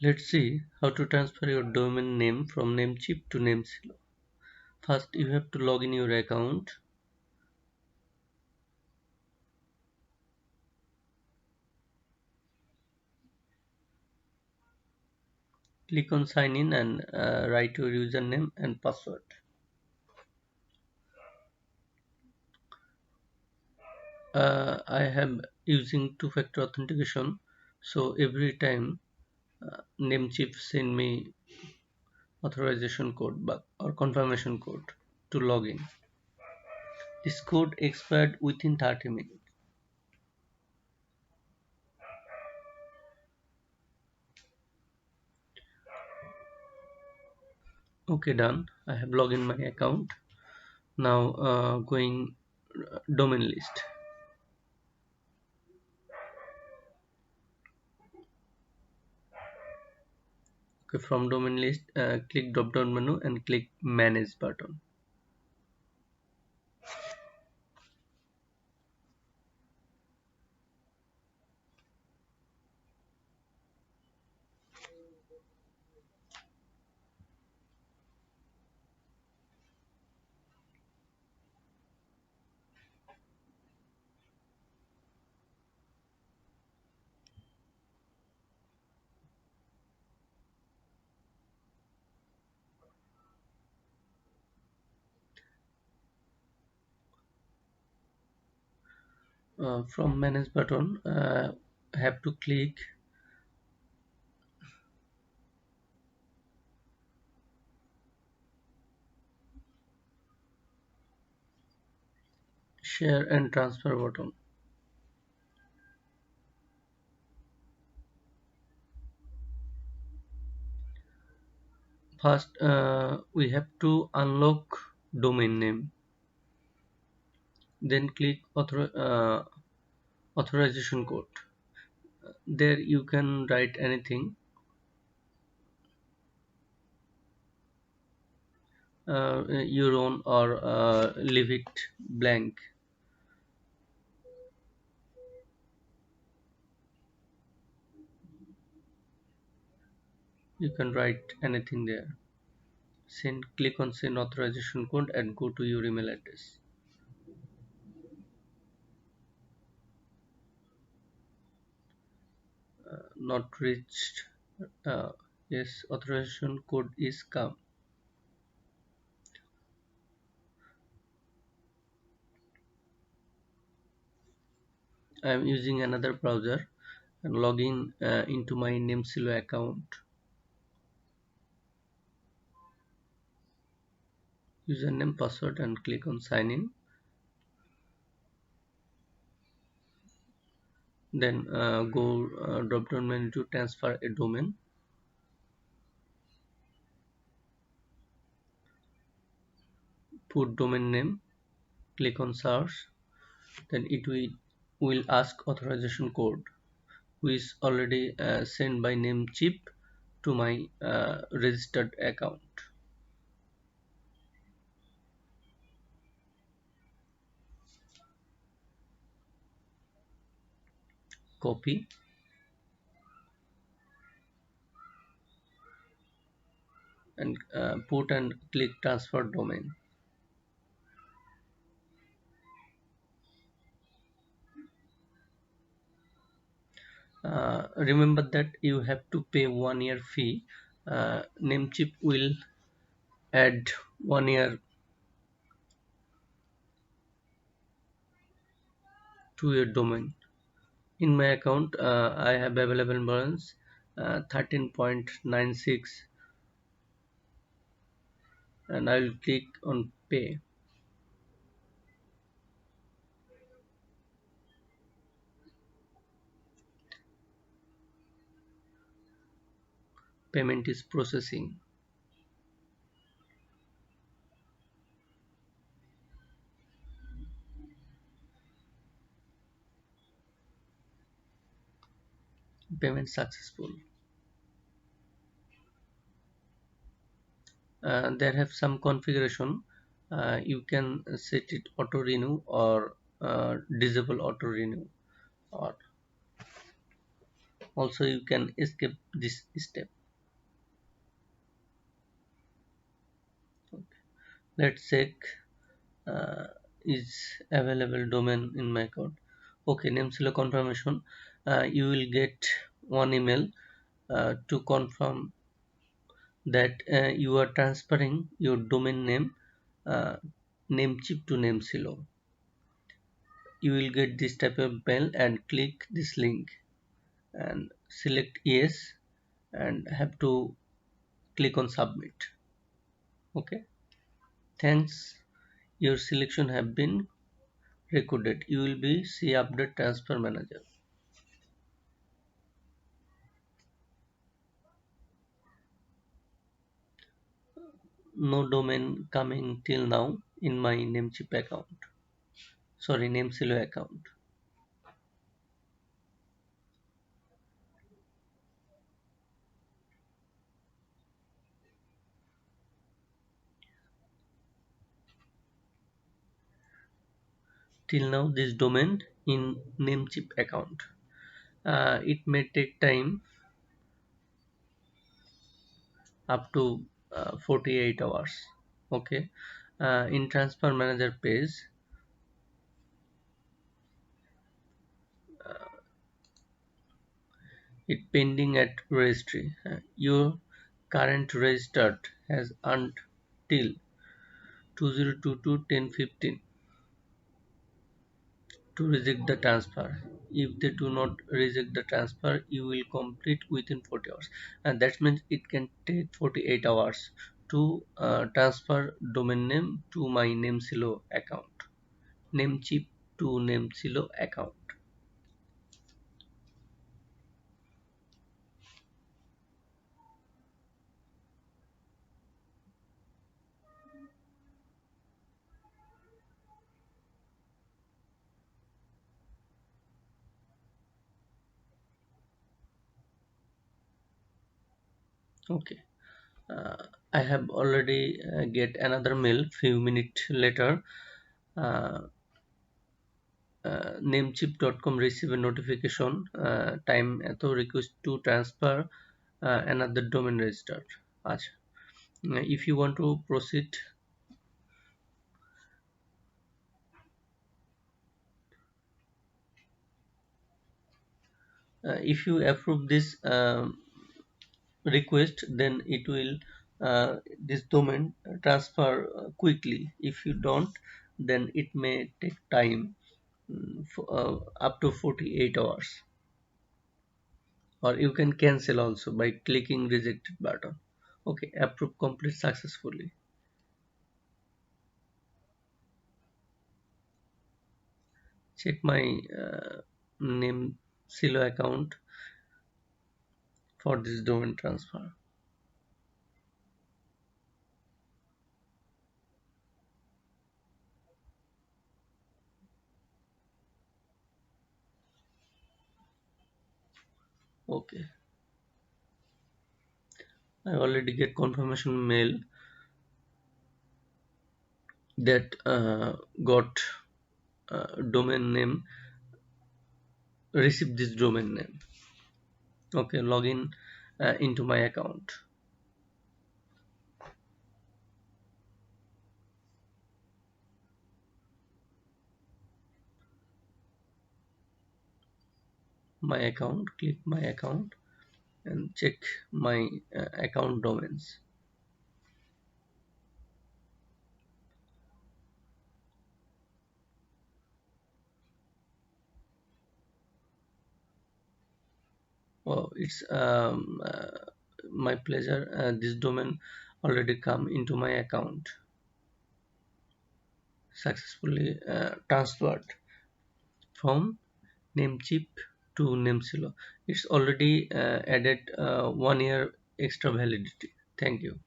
Let's see how to transfer your domain name from NameCheap to NameSilo. First, you have to log in your account. Click on sign in and write your username and password. I have using two-factor authentication, so every time NameCheap send me authorization code or confirmation code to log in. This code expired within 30 minutes. Okay, done. I have logged in my account. Now going domain list. Okay, from domain list, click drop down menu and click manage button. From manage button, have to click share and transfer button. First, we have to unlock domain name. Then click authorization code. There you can write anything. Your own or leave it blank. You can write anything there. Click on send authorization code and go to your email address. Not reached. uh, yes, authorization code is come. I am using another browser and log in into my NameSilo account. Username, password, and click on sign in. Then go drop down menu to transfer a domain. Put domain name. Click on search. Then it will ask authorization code, which is already sent by NameCheap to my registered account. Copy and put and click transfer domain. Remember that you have to pay 1 year fee. NameCheap will add 1 year to your domain. In my account, I have available balance 13.96, and I will click on pay. Payment is processing. Payment successful. There have some configuration. You can set it auto renew or disable auto renew, or Also, you can escape this step. Let's check uh, is available domain in my account. Okay, NameSilo confirmation. You will get one email to confirm that you are transferring your domain name uh, NameCheap to NameSilo. You will get this type of mail and click this link and select yes and have to click on submit. Okay, thanks, your selection have been recorded. You will be see update transfer manager. No domain coming till now in my NameCheap account. Sorry, NameSilo account. Till now this domain in NameCheap account. It may take time up to 48 hours. Okay, in transfer manager page, it pending at registry. Your current registered has until 2022-10-15 to reject the transfer. If they do not reject the transfer, you will complete within 40 hours, and that means it can take 48 hours to transfer domain name to my NameSilo account, NameCheap to NameSilo account. Okay, I have already get another mail few minutes later. uh, namecheap.com receive a notification time এত request to transfer another domain registered. আচ্ছা, if you want to proceed, if you approve this request, then it will this domain transfer quickly. If you don't, then it may take time, up to 48 hours, or you can cancel also by clicking rejected button. Okay, approve complete successfully. Check my name Silo account for this domain transfer. Okay, I already get confirmation mail that got domain name, receive this domain name. Okay, login into my account. My account, click my account and check my account domains. Oh, it's my pleasure. This domain already come into my account, successfully transferred from NameCheap to NameSilo. It's already added 1 year extra validity. Thank you.